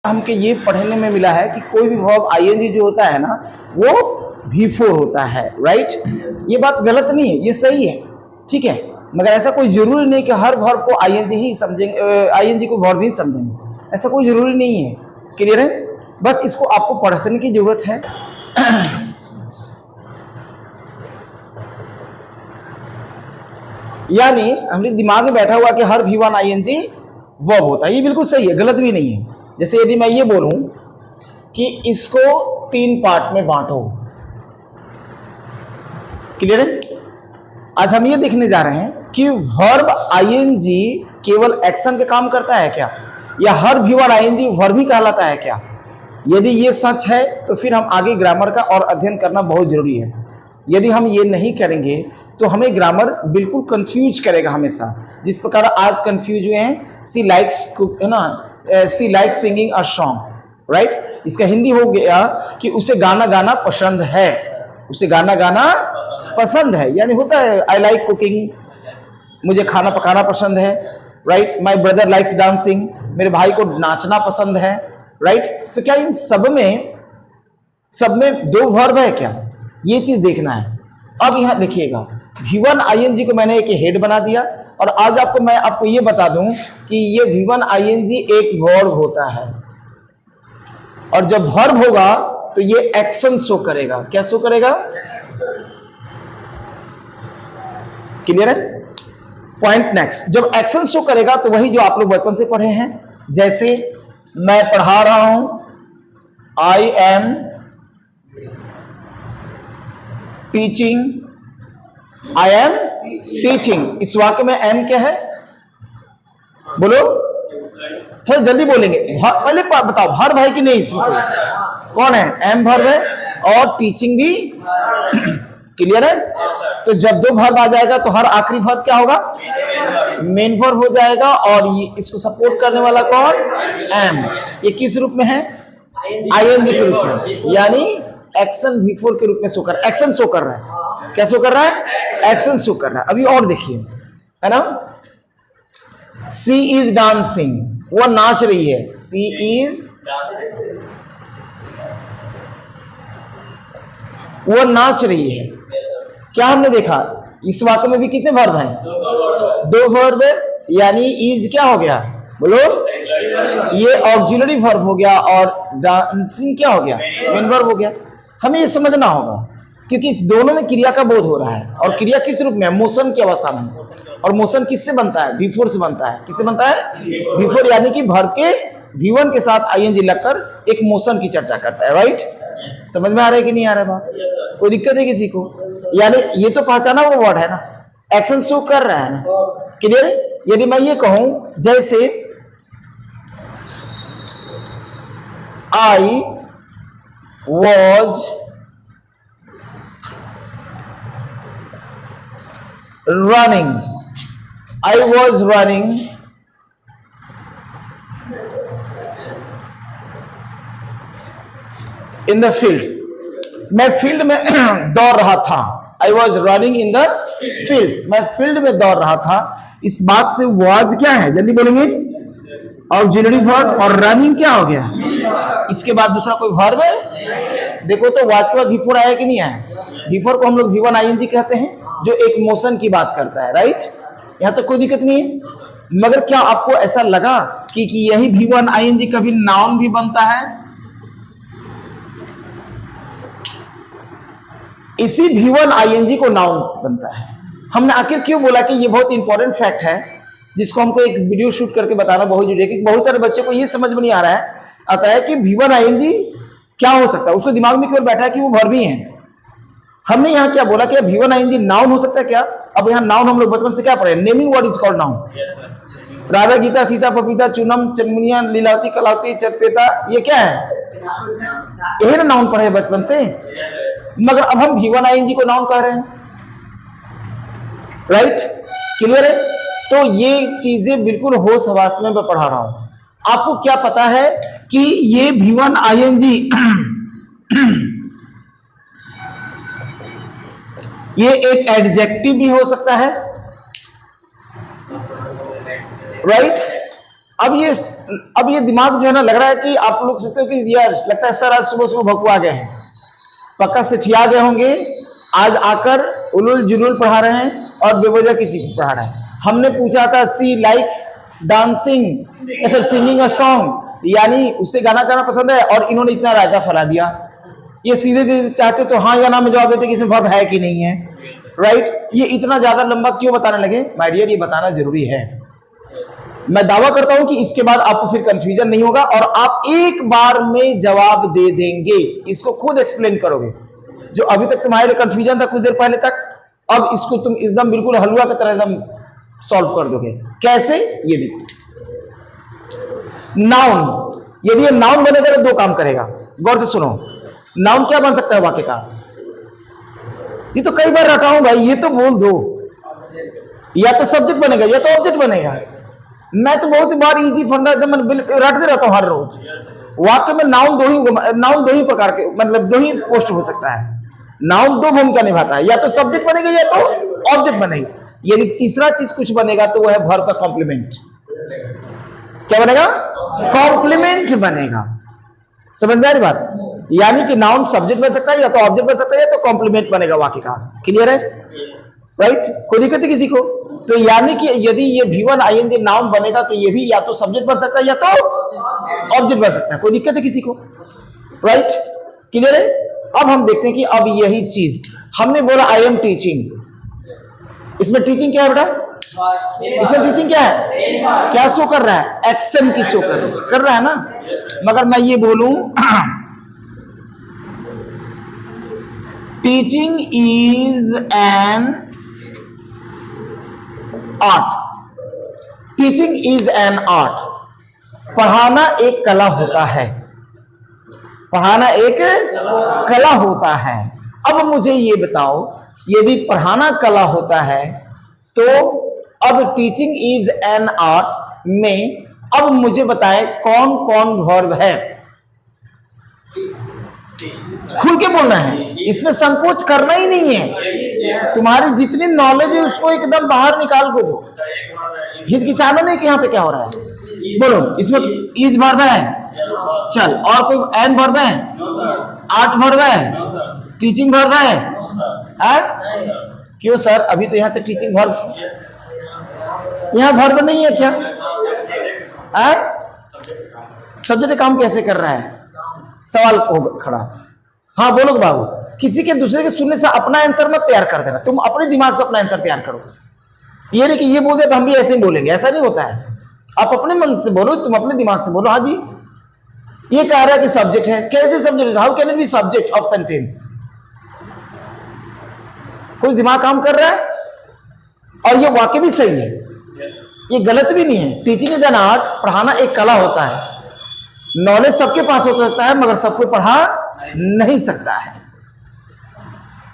हमको ये पढ़ने में मिला है कि कोई भी वर्ब आईएनजी जो होता है ना वो V4 होता है, राइट। ये बात गलत नहीं है, ये सही है, ठीक है। मगर ऐसा कोई जरूरी नहीं कि हर वर्ब को आईएनजी ही समझेंगे, आईएनजी को वर्ब ही समझेंगे, ऐसा कोई जरूरी नहीं है। क्लियर है? बस इसको आपको पढ़ने की जरूरत है। यानी हमारे दिमाग में बैठा हुआ कि हर V1 आईएनजी वर्ब होता है, ये बिल्कुल सही है, गलत भी नहीं है। जैसे यदि मैं ये बोलूं कि इसको 3 पार्ट में बांटो, क्लियर है? आज हम ये देखने जा रहे हैं कि वर्ब आईएनजी केवल एक्शन का काम करता है क्या, या हर V1 आईएनजी वर्ब ही कहलाता है क्या? यदि ये सच है तो फिर हम आगे ग्रामर का और अध्ययन करना बहुत जरूरी है। यदि हम ये नहीं करेंगे तो हमें ग्रामर बिल्कुल कंफ्यूज करेगा हमेशा, जिस प्रकार आज कंफ्यूज हुए हैं। She likes singing a song, right. इसका हिंदी हो गया कि उसे गाना गाना पसंद है, उसे गाना गाना पसंद है। यानी होता है आई लाइक कुकिंग, मुझे खाना पकाना पसंद है, right. My brother likes dancing, मेरे भाई को नाचना पसंद है, राइट। तो क्या इन सब में 2 वर्ब है क्या? ये चीज देखना है। अब यहां देखिएगा, V1 आईएनजी को मैंने एक हेड बना दिया, और आज मैं आपको ये बता दूं कि ये V1 आईएनजी एक वर्ब होता है, और जब वर्ब होगा तो ये एक्शन शो करेगा। क्या शो करेगा? क्लियर है? पॉइंट नेक्स्ट, जब एक्शन शो करेगा तो वही जो आप लोग बचपन से पढ़े हैं। जैसे मैं पढ़ा रहा हूं, I am teaching, I am teaching. इस वाक्य में एम क्या है? बोलो, थोड़ा जल्दी बोलेंगे। पहले बताओ वर्ब है कि नहीं इसमें? कौन है? एम वर्ब है, और टीचिंग भी। क्लियर है? तो जब 2 वर्ब आ जाएगा तो हर आखिरी वर्ब क्या होगा? मेन वर्ब हो जाएगा, और ये इसको सपोर्ट करने वाला कौन? एम। ये किस रूप में है? आईएनजी के रूप में, यानी एक्शन V4 के रूप में शो कर, एक्शन शो कर रहा है। क्या शो कर रहा है? एक्शन शो कर रहा है। अभी और देखिए, है ना। सी इज डांसिंग, वो नाच रही है। सी इज, वो नाच रही है। क्या हमने देखा? इस वाक्य में भी कितने वर्ब हैं? 2 वर्ब है, यानी इज क्या हो गया? बोलो, ये ऑक्सिलरी वर्ब हो गया, और डांसिंग क्या हो गया? मेन वर्ब हो गया। हमें ये समझना होगा क्योंकि इस दोनों में क्रिया का बोध हो रहा है, और क्रिया किस रूप में? मोशन की अवस्था में। और मोशन किससे बनता है? V4 से बनता है। किससे बनता है? V4, यानी कि वर्ब के V1 के साथ आईएनजी लगकर एक मोशन की चर्चा करता है, राइट। समझ में आ रहा है कि नहीं आ रहा है बात? कोई दिक्कत है किसी को? यानी ये तो पहचाना वो वर्ड है ना, एक्शन शो कर रहा है ना। क्लियर? यदि मैं ये कहूं जैसे I was running, I was running in the field, मैं फील्ड में दौड़ रहा था। I was running in the field, मैं फील्ड में दौड़ रहा था। इस बात से वॉज क्या है? जल्दी बोलेंगे। ऑक्सिलरी वर्ब, और रनिंग क्या हो गया? इसके बाद दूसरा कोई वर्ब है? देखो तो वॉज के बाद V4 आया कि नहीं आया? V4 को हम लोग V1 आईएनजी कहते हैं, जो एक मोशन की बात करता है, राइट। यहां तक कोई दिक्कत नहीं है। मगर क्या आपको ऐसा लगा कि यही V1 आईएनजी कभी नाउन भी बनता है? इसी V1 आईएनजी को नाउन बनता है। हमने आखिर क्यों बोला कि ये बहुत इंपॉर्टेंट फैक्ट है, जिसको हमको एक वीडियो शूट करके बताना बहुत जरूरी है, क्योंकि बहुत सारे बच्चे को ये समझ में नहीं आता है कि V1 आईएनजी क्या हो सकता है। उसके दिमाग में केवल बैठा है कि वो वर्ब ही है। हमने यहाँ क्या बोला कि V1 आईएनजी नाउन हो सकता है क्या? अब यहाँ नाउन हम लोग बचपन से क्या पढ़े? Naming word is called noun. Raja, Geeta, Sita, पपीता, चूनम, चनमुनिया, लीलावती, कलावती, चतपेता, ये क्या है? यही ना नाउन पढ़े बचपन से। मगर अब हम V1 आईएनजी को नाउन कह रहे हैं, राइट। क्लियर है? तो ये चीजें बिल्कुल होश हवास में मैं पढ़ा रहा हूं। आपको क्या पता है कि ये V1 आईएनजी ये एक एडजेक्टिव भी हो सकता है, राइट। अब ये दिमाग जो है ना, लग रहा है कि आप लोग सोचते हो कि यार लगता है सर आज सुबह सुबह भकुआ गए हैं, पक्का सेठिया गए होंगे, आज आकर उलुल जुलुल पढ़ा रहे हैं और बेवजह की चीज पढ़ा रहे हैं। हमने पूछा था सी लाइक्स डांसिंग ऐसा सिंगिंग अ सॉन्ग, यानी उससे गाना गाना पसंद है, और इन्होंने इतना रायता फैला दिया। ये सीधे चाहते तो हाँ या ना में जवाब देते कि इसमें वर्ब है कि नहीं है, राइट। ये इतना ज्यादा लंबा क्यों बताने लगे? माय डियर, ये बताना जरूरी है। मैं दावा करता हूं कि इसके बाद आपको फिर कंफ्यूजन नहीं होगा और आप एक बार में जवाब दे देंगे, इसको खुद एक्सप्लेन करोगे। जो अभी तक तुम्हारे लिए कंफ्यूजन था कुछ देर पहले तक, अब इसको तुम एकदम बिल्कुल हलवा की तरह एकदम सॉल्व कर दोगे। कैसे? ये देखो, नाउन, यदि ये नाउन बनेगा तो दो काम करेगा, गौर से सुनो। नाउन क्या बन सकता है वाक्य का? ये तो कई बार रटा हूं भाई, ये तो बोल दो। या तो सब्जेक्ट बनेगा या तो ऑब्जेक्ट बनेगा। मैं तो बहुत बार इजी फंडा एकदम रटते रहता हूं हर रोज। वाक्य में नाउन दो ही प्रकार के, मतलब दो ही पोस्ट हो सकता है। नाउन दो भूमिका निभाता है, या तो सब्जेक्ट बनेगा या तो ऑब्जेक्ट बनेगा। यदि तीसरा चीज कुछ बनेगा तो वह है वर्ब का कॉम्प्लीमेंट। क्या बनेगा? कॉम्प्लीमेंट बनेगा। समझ में आ रही बात? यानी कि नाउन सब्जेक्ट बन सकता है, या तो ऑब्जेक्ट बन सकता है, या तो कॉम्प्लीमेंट बनेगा वाक्य का। क्लियर है? राइट? कोई दिक्कत है किसी को? तो यानी कि यदि ये V1 ING नाउन बनेगा तो ये भी या तो सब्जेक्ट बन सकता है या तो ऑब्जेक्ट बन सकता है। कोई दिक्कत है किसी को? राइट? क्लियर है? अब हम देखते हैं कि अब यही चीज हमने बोला आई एम टीचिंग, इसमें टीचिंग क्या है बेटा? इसमें टीचिंग क्या है? क्या शो कर रहा है? एक्शन की शो कर रहा है ना। मगर मैं ये बोलूं teaching is an art. Teaching is an art. पढ़ाना एक कला होता है। पढ़ाना एक कला होता है। अब मुझे ये बताओ, यदि पढ़ाना कला होता है तो अब टीचिंग इज एन आर्ट में अब मुझे बताएं कौन कौन वर्ब है। खुल के बोलना है, इसमें संकोच करना ही नहीं है। तुम्हारी जितनी नॉलेज है उसको एकदम बाहर निकाल के दो। हिचकिचाना नहीं कि यहाँ पे क्या हो रहा है। बोलो, इसमें इज वर्ब है, चल, और कोई एन वर्ब है, आर्ट वर्ब है, टीचिंग वर्ब है। क्यों सर? अभी तो यहाँ पे टीचिंग वर्ब, यहाँ वर्ब नहीं है क्या? सब्जेक्ट काम कैसे कर रहा है? सवाल हो खड़ा। हाँ बोलो बाबू, किसी के दूसरे के सुनने से अपना आंसर मत तैयार कर देना, तुम अपने दिमाग से अपना आंसर तैयार करो। ये नहीं कि ये बोल दिया तो हम भी ऐसे ही बोलेंगे, ऐसा नहीं होता है। आप अपने मन से बोलो, तुम अपने दिमाग से बोलो। हाँ जी, ये कह रहा है कि सब्जेक्ट है। कैसे subject? How can it be subject of sentence? कुछ दिमाग काम कर रहा है और ये वाक्य भी सही है, ये गलत भी नहीं है। टीचिंग इज एन आर्ट, पढ़ाना एक कला होता है। नॉलेज सबके पास हो सकता है मगर सबको पढ़ा नहीं सकता है।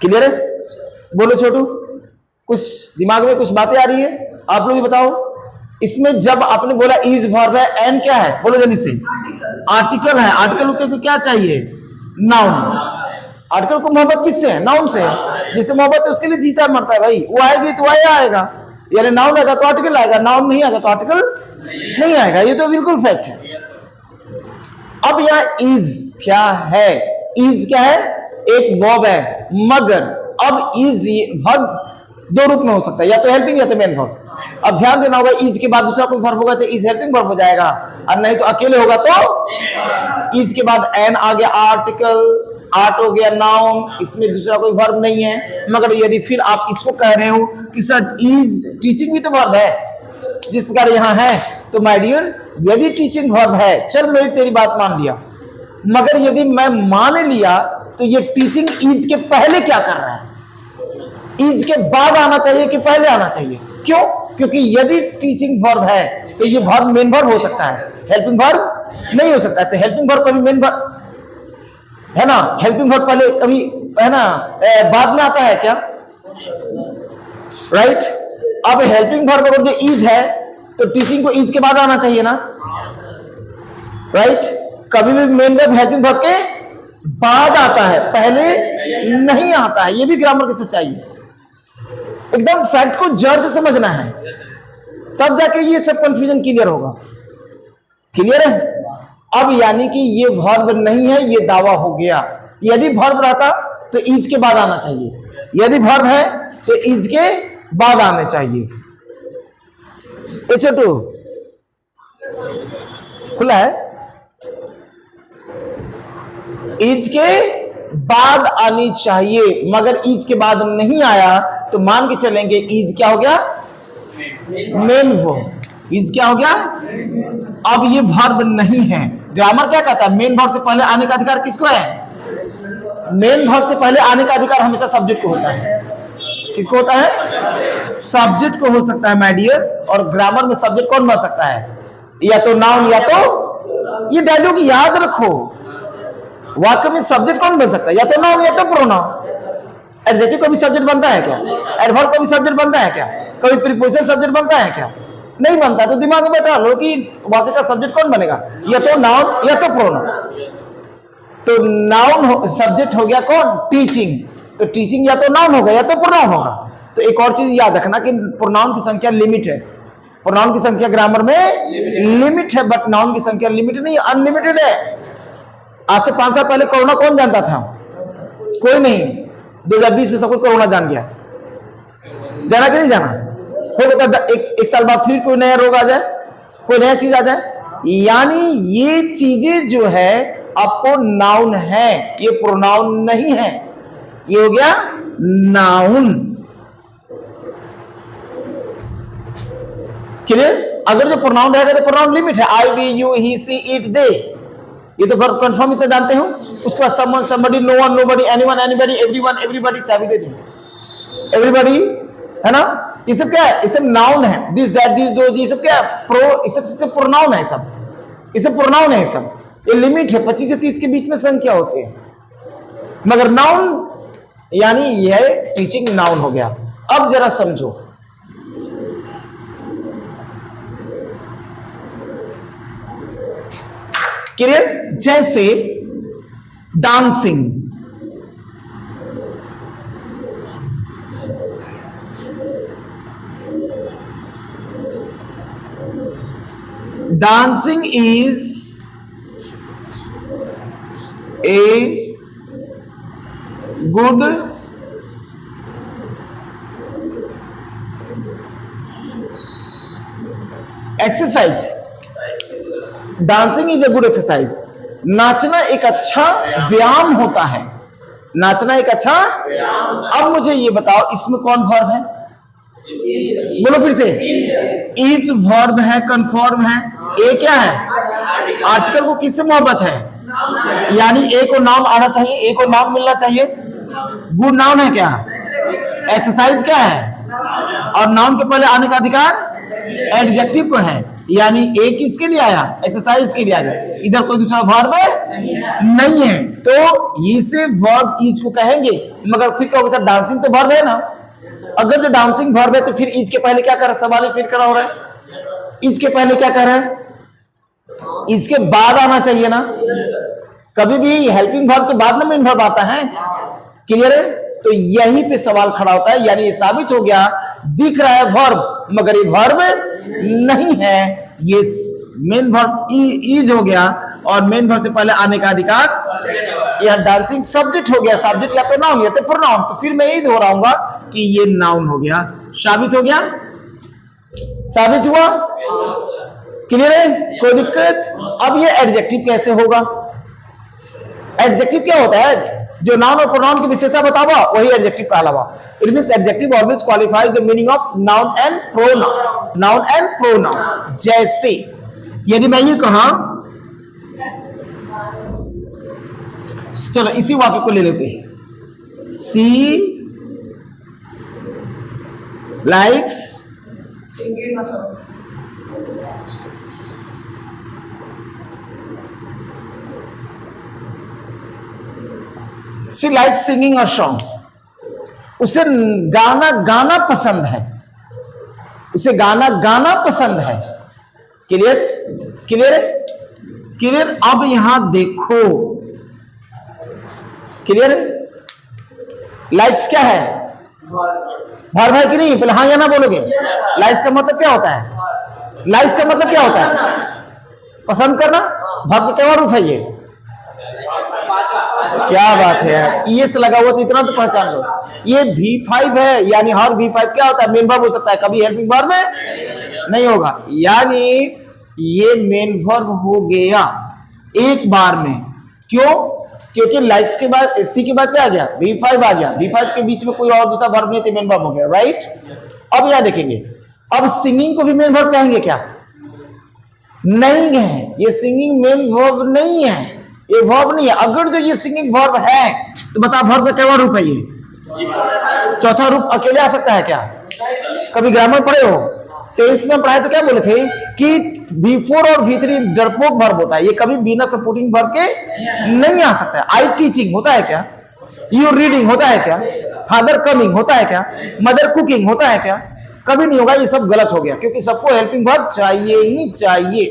क्लियर है? बोलो छोटू, कुछ दिमाग में कुछ बातें आ रही है? आप लोग ही बताओ। इसमें जब आपने बोला इज वर्ब है, एन क्या है? बोलो जल्दी से। आर्टिकल है। आर्टिकल को क्या चाहिए? नाउन। आर्टिकल को मोहब्बत किससे है? नाउन से। जिससे मोहब्बत है उसके लिए जीता मरता है भाई। वो आएगी तो आएगा, यानी नाउन आएगा तो आर्टिकल आएगा, नाउन नहीं आएगा तो आर्टिकल नहीं आएगा। ये तो बिल्कुल फैक्ट है। अब यहाँ इज क्या है? इज क्या है? एक वर्ब है, मगर अब इज वर्ब दो रूप में हो सकता है, या तो हेल्पिंग या तो मेन वर्ब। अब ध्यान देना होगा, इज के बाद दूसरा कोई वर्ब होगा तो इज हेल्पिंग वर्ब हो जाएगा, और नहीं तो अकेले होगा तो इज के बाद एन आ गया, आर्टिकल, आर्ट हो गया नाउन, इसमें दूसरा कोई वर्ब नहीं है। मगर यदि फिर आप इसको कह रहे हो कि सर इज टीचिंग भी तो वर्ब है जिस प्रकार यहां है, तो माय डियर यदि टीचिंग वर्ब है, चल मेरी तेरी बात मान लिया, मगर यदि मैं मान लिया तो ये टीचिंग इज के पहले क्या कर रहा है? इज के बाद आना चाहिए कि पहले आना चाहिए? क्यों? क्योंकि यदि टीचिंग वर्ब है तो ये वर्ब मेन वर्ब हो सकता है, हेल्पिंग वर्ब नहीं हो सकता है। तो हेल्पिंग वर्ब कभी मेन वर्ब है ना, हेल्पिंग वर्ब पहले कभी है ना बाद में आता है क्या? राइट? अब हेल्पिंग वर्ब अगर जो इज है तो टीचिंग को इज के बाद आना चाहिए ना, राइट? कभी भी मेन वर्ब हेल्पिंग वर्ब के बाद आता है, पहले नहीं आता है। ये भी ग्रामर की सच्चाई है। एकदम फैक्ट को जड़ से समझना है, तब जाके ये सब कंफ्यूजन क्लियर होगा। क्लियर है? अब यानी कि ये वर्ब नहीं है, ये दावा हो गया। यदि वर्ब रहता तो इज के बाद आना चाहिए, यदि वर्ब है तो इज के बाद आने चाहिए। ए छोटू खुला है, इज के बाद आनी चाहिए, मगर इज के बाद नहीं आया तो मान के चलेंगे इज क्या हो गया, मेन वर्ब। इज क्या हो गया? अब ये वर्ब नहीं है। ग्रामर क्या कहता है? मेन वर्ब से पहले आने का अधिकार किसको है? मेन वर्ब से पहले आने का अधिकार हमेशा सब्जेक्ट को होता है। किसको होता है? सब्जेक्ट को हो सकता है माय डियर। और ग्रामर में सब्जेक्ट कौन बन सकता है? या तो नाउन या तो, ये डायलॉग याद रखो, वाक्य में सब्जेक्ट कौन बन सकता है? या तो नाउन या तो प्रोनाउन। एडजेक्टिव को भी सब्जेक्ट बनता है क्या? एडवर्ब को भी सब्जेक्ट बनता है क्या? कभी प्रीपोजिशन सब्जेक्ट बनता है क्या? नहीं बनता। तो दिमाग में बैठा लो कि वाक्य का सब्जेक्ट कौन बनेगा? या तो नाउन या तो प्रोनाउन। तो नाउन सब्जेक्ट हो गया कौन? टीचिंग। तो टीचिंग या तो नाउन होगा या तो प्रोनाउन होगा। तो एक और चीज याद रखना कि प्रोनाउन की संख्या लिमिट है। प्रोनाउन की संख्या ग्रामर में लिमिट है, बट नाउन की संख्या लिमिट नहीं, अनलिमिटेड है। आज से 5 साल पहले कोरोना कौन जानता था? कोई नहीं। 2020 में सबको कोरोना जान गया, जाना कि नहीं जाना? हो सकता है एक साल बाद फिर कोई नया रोग आ जाए, कोई नया चीज आ जाए। यानी ये चीजें जो है आपको नाउन है, ये प्रोनाउन नहीं है। ये हो गया नाउन। क्लियर? अगर जो प्रोनाउन रहेगा तो प्रोनाउन लिमिट है, I, we, you, he, she, it, they. ये तो कंफर्म इतना जानते हो। उसके बाद someone, somebody, no one, nobody, anyone, anybody, everyone, everybody, चाबी दे दी, एवरीबडी, है ना? ये सब क्या है? ये सब नाउन है। दिस, दैट, दिस, दो, ये सब क्या है? ये सब प्रोनाउन है। सब ये सब प्रोनाउन है। सब ये लिमिट है, 25 से 30 के बीच में संख्या होती है। मगर नाउन यानी यह टीचिंग नाउन हो गया। अब जरा समझो, क्लियर? जैसे dancing, dancing is a good exercise. Dancing is a good exercise. नाचना एक अच्छा व्यायाम होता है। नाचना एक अच्छा। अब मुझे ये बताओ, इसमें कौन वर्ब है? बोलो फिर से। इज वर्ब है, कन्फर्म है। ए क्या है? आर्टिकल को किससे मोहब्बत है? यानी ए को नाउन आना चाहिए, ए को नाउन मिलना चाहिए। गुड नाउन है क्या? एक्सरसाइज क्या है? और नाउन के पहले आने का अधिकार एडजेक्टिव को है। यानी ए किसके लिए आया? एक्सरसाइज के लिए आया। इधर कोई दूसरा वर्ब नहीं है, तो इसे वर्ब इज को कहेंगे। मगर फिर क्या होगा? डांसिंग तो वर्ब है ना। अगर जो डांसिंग वर्ब है तो फिर इज के पहले क्या कर रहा है? सवाल फिर खड़ा हो रहा है। इज के पहले क्या कर रहा है? इसके बाद आना चाहिए ना। कभी भी हेल्पिंग वर्ब के बाद ना मेन वर्ब आता है। क्लियर है? तो यहीं पे सवाल खड़ा होता है। यानी ये साबित हो गया, दिख रहा है वर्ब मगर ये वर्ब नहीं है, ये मेन वर्ब इज हो गया। और मेन वर्ब से पहले आने का अधिकार, यह डांसिंग सब्जेक्ट हो गया। सब्जेक्ट या तो नाउन या तो प्रोनाउन। तो फिर मैं यही दोहराऊंगा कि ये नाउन हो गया। साबित हो गया? साबित हुआ? क्लियर है? कोई दिक्कत? अब ये एडजेक्टिव कैसे होगा? एडजेक्टिव क्या होता है? जो नाउन और प्रोनाउन की विशेषता बतावा वही एडजेक्टिव कहलावा। It means adjective always qualifies the meaning of noun and pronoun. Noun and pronoun. जैसे यदि मैं ये कहा, चलो इसी वाक्य को ले लेते हैं। She likes she like singing a song. उसे गाना गाना पसंद है। उसे गाना गाना पसंद है। क्लियर? क्लियर है? क्लियर? अब यहां देखो, क्लियर है? लाइक्स क्या है? वर्ब है कि नहीं? पहले हाँ या ना बोलोगे। लाइक्स का मतलब क्या होता है? लाइक्स का मतलब क्या होता है? पसंद करना वर्ब का क्या रूप है ये? क्या बात है यार, ये से लगा हुआ तो इतना तो पहचान लो। ये V5 है, यानी हर V5 क्या होता है? मेन वर्ब हो सकता है, कभी हेल्पिंग वर्ब में नहीं होगा। यानी ये मेन वर्ब हो गया एक बार में। क्यों? क्योंकि लाइक्स के बाद सी के बाद क्या आ गया? V5 आ गया। V5 के बीच में कोई और दूसरा वर्ब नहीं थे, मेन वर्ब हो गया, राइट। अब यहां देखेंगे, अब सिंगिंग को भी मेन वर्ब कहेंगे क्या? नहीं है, ये सिंगिंग मेन वर्ब नहीं है, ये वर्ब नहीं है। अगर जो ये सिंगिंग वर्ब है तो बता वर्ब का क्या रूप है? ये चौथा रूप अकेले आ सकता है क्या? कभी ग्रामर पढ़े हो? टेंस में पढ़ाए तो क्या बोले थे कि V4 और V3 डरपोक वर्ब होता है, ये कभी बिना सपोर्टिंग वर्ब के नहीं आ सकता है। आई टीचिंग होता है क्या? यू रीडिंग होता है क्या? फादर कमिंग होता है क्या? मदर कुकिंग होता है क्या? कभी नहीं होगा। ये सब गलत हो गया, क्योंकि सबको हेल्पिंग वर्ब चाहिए ही चाहिए।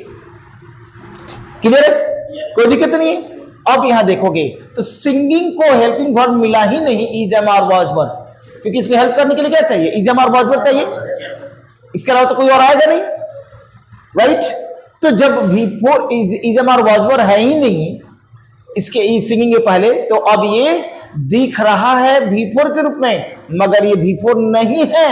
क्लियर है? कोई दिक्कत नहीं है। अब यहां देखोगे तो सिंगिंग को हेल्पिंग वर्ब मिला ही नहीं, इज एम और वाज वर्ब, क्योंकि इसमें हेल्प करने के लिए क्या चाहिए? इज एम और वाज वर्ब चाहिए, इसके अलावा तो कोई और आएगा नहीं, राइट। तो जब V4 इज एम और वाज वर्ब है ही नहीं इसके सिंगिंग के पहले, तो अब ये दिख रहा है V4 के रूप में, मगर ये V4 नहीं है।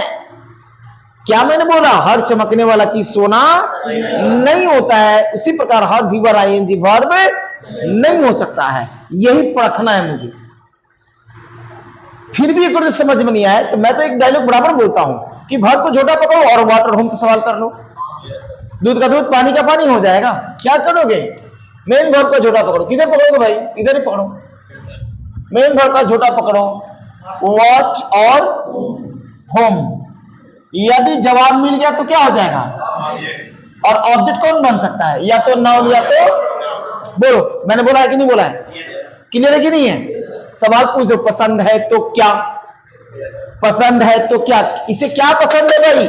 क्या मैंने बोला? हर चमकने वाला चीज सोना नहीं होता है, उसी प्रकार हर वीवर आईएनजी वर्ब नहीं हो सकता है। यही परखना है मुझे। फिर भी अगर समझ में नहीं आए तो मैं तो एक डायलॉग बराबर बोलता हूं कि वर्ब को झोटा पकड़ो और वाटर होम से सवाल कर लो। दूध का दूध पानी का पानी हो जाएगा। क्या करोगे? मेन वर्ब का झोटा पकड़ो। किधर पकड़ोगे भाई? इधर ही पकड़ो। मेन वर्ब का झोटा पकड़ो, वॉट और होम। यदि जवाब मिल गया तो क्या हो जाएगा? और ऑब्जेक्ट कौन बन सकता है? या तो नाउन या तो, बोलो मैंने बोला है कि नहीं बोला है? क्लियर है कि नहीं है? सवाल पूछ दो, पसंद है तो क्या? पसंद है तो क्या? इसे क्या पसंद है भाई?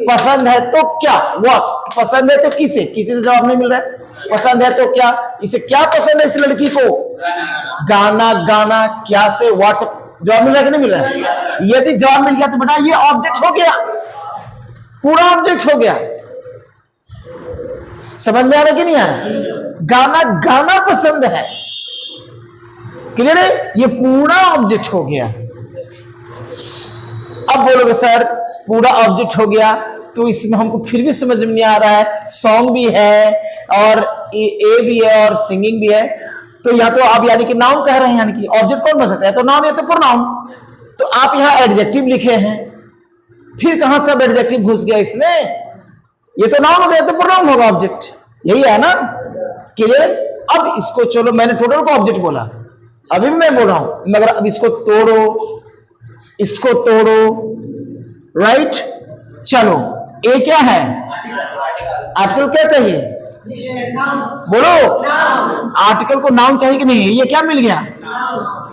पसंद है तो क्या? व्हाट? पसंद है तो किसे? किसी से जवाब नहीं मिल रहा है। पसंद है तो क्या? इसे क्या पसंद है इस लड़की को? गाना। गाना क्या से? व्हाट्सएप। जवाब मिल रहा है कि नहीं मिल रहा है? यदि जवाब मिल गया तो बेटा ये ऑब्जेक्ट हो गया, पूरा ऑब्जेक्ट हो गया। समझ में आ रहा है कि नहीं आ रहा? गाना गाना पसंद है, क्लियर है? ये पूरा ऑब्जेक्ट हो गया। अब बोलोगे सर पूरा ऑब्जेक्ट हो गया तो इसमें हमको फिर भी समझ में नहीं आ रहा है, सॉन्ग भी है और ए भी है और सिंगिंग भी है, तो या तो आप यानी कि नाउन कह रहे हैं, यानी कि ऑब्जेक्ट कौन बन सकता है? तो नाउन या तो प्रोनाउन। तो आप यहां एडजेक्टिव लिखे हैं, फिर कहां सब एडजेक्टिव घुस गया इसमें? ये तो नाउन हो गया तो प्रोनाउन होगा ऑब्जेक्ट, यही है ना? क्लियर? अब इसको चलो, मैंने टोटल को ऑब्जेक्ट बोला, अभी भी मैं बोल रहा हूं, मगर अब इसको तोड़ो, इसको तोड़ो, राइट। चलो ए क्या है? आर्टिकल क्या चाहिए? बोलो। आर्टिकल को नाउन चाहिए कि नहीं? ये क्या मिल गया?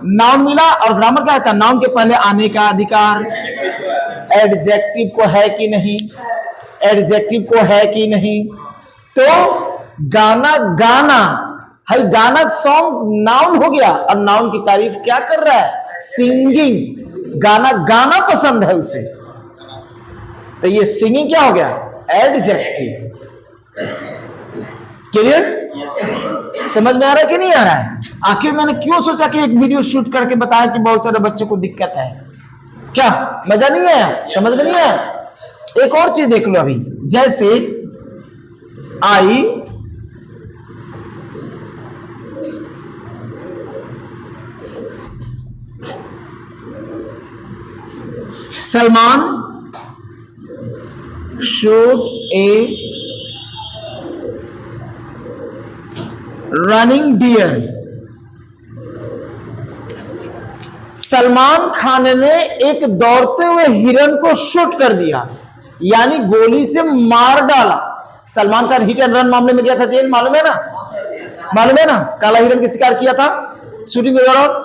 नाउन मिला। और ग्रामर क्या था? नाउन के पहले आने का अधिकार। एडजेक्टिव को है कि नहीं? एडजेक्टिव को है कि नहीं? तो गाना गाना है, गाना सॉन्ग नाउन हो गया, और नाउन की तारीफ क्या कर रहा है? सिंगिंग। गाना गाना पसंद है उसे, तो ये सिंगिंग क्या हो गया? एडजेक्टिव। क्लियर? समझ में आ रहा है कि नहीं आ रहा है? आखिर मैंने क्यों सोचा कि एक वीडियो शूट करके बताया कि बहुत सारे बच्चों को दिक्कत है? क्या मजा नहीं आया? समझ में नहीं आया? एक और चीज देख लो अभी, जैसे आई सलमान शूट ए रनिंग डियर। सलमान खान ने एक दौड़ते हुए हिरन को शूट कर दिया, यानी गोली से मार डाला। Salman Khan hit and run मामले में गया था जेल, मालूम है ना? मालूम है ना? काला हिरन का शिकार किया था शूटिंग के दौरान,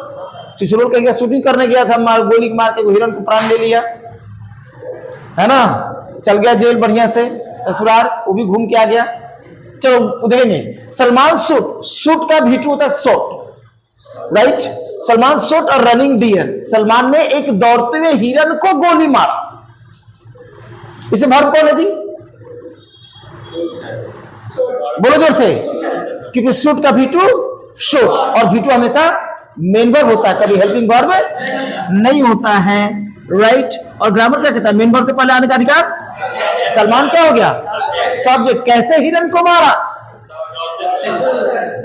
शिशुरोल का गया, शूटिंग करने गया था, गोली मार के हिरन को प्राण ले लिया, है ना? चल गया जेल बढ़िया से ससुराल, वो भी घूम के आ गया। चलो देखेंगे सलमान शूट का भी होता है शॉट, राइट? सलमान शूट और रनिंग डियर। सलमान ने एक दौड़ते हुए हिरन को गोली मारा। इसे वर्ब कौन है जी? बोलो जोर से। क्योंकि शुड का V2 शुड, और V2 हमेशा मेन वर्ब होता है, कभी हेल्पिंग वर्ब नहीं होता है, राइट। और ग्रामर क्या कहता है, मेन वर्ब से पहले आने का अधिकार। सलमान क्या हो गया, सब्जेक्ट। कैसे हिरन को मारा,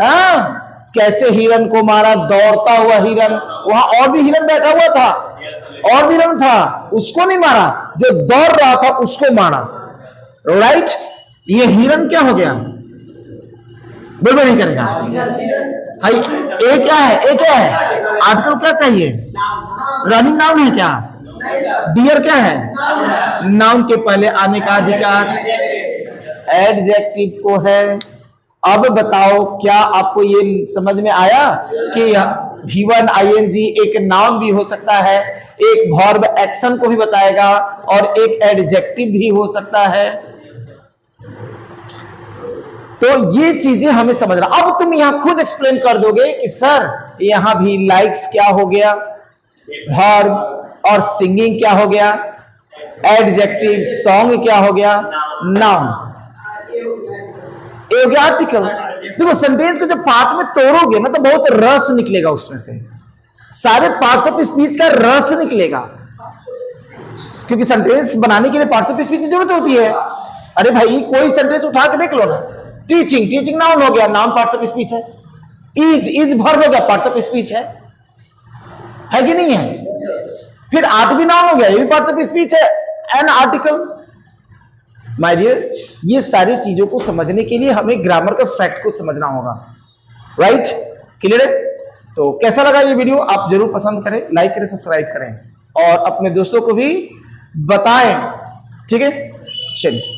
हाँ, कैसे हिरन को मारा, दौड़ता हुआ हिरन, वहां और भी हिरन बैठा हुआ था, और भी हिरन था, उसको नहीं मारा, जो दौड़ रहा था उसको मारा, राइट। ये हिरन क्या हो गया, बिल्कुल नहीं करेगा भाई। ए क्या है, ए क्या है, आर्टिकल क्या चाहिए, रनिंग नाउन है क्या, डियर क्या है, नाउन के पहले आने का अधिकार एडजेक्टिव को है। अब बताओ क्या आपको ये समझ में आया कि V1 ing एक नाउन भी हो सकता है, एक वर्ब एक्शन को भी बताएगा, और एक एडजेक्टिव भी हो सकता है। तो ये चीजें हमें समझना। अब तुम यहां खुद एक्सप्लेन कर दोगे कि सर यहां भी लाइक्स क्या हो गया, वर्ब, और सिंगिंग क्या हो गया, एडजेक्टिव, सॉन्ग क्या हो गया, नाउन, ए हो गया आर्टिकल। देखो सेंटेंस को जब पार्ट में तोड़ोगे ना तो बहुत रस निकलेगा, उसमें से सारे पार्ट्स ऑफ स्पीच का रस निकलेगा, क्योंकि सेंटेंस बनाने के लिए पार्ट्स ऑफ स्पीच की जरूरत होती है। अरे भाई कोई सेंटेंस उठा के देख लो ना, टीचिंग, टीचिंग नाउन हो गया, नाउन पार्ट्स ऑफ स्पीच है, इज वर्ब हो गया, पार्ट्स ऑफ स्पीच है कि नहीं है। फिर आर्ट भी नाउन हो गया, ये भी पार्ट्स ऑफ स्पीच है, एन आर्टिकल। माय डियर, ये सारी चीजों को समझने के लिए हमें ग्रामर का फैक्ट को समझना होगा, राइट, क्लियर है। तो कैसा लगा ये वीडियो, आप जरूर पसंद करें, लाइक करें, सब्सक्राइब करें, और अपने दोस्तों को भी बताएं, ठीक है। चलिए।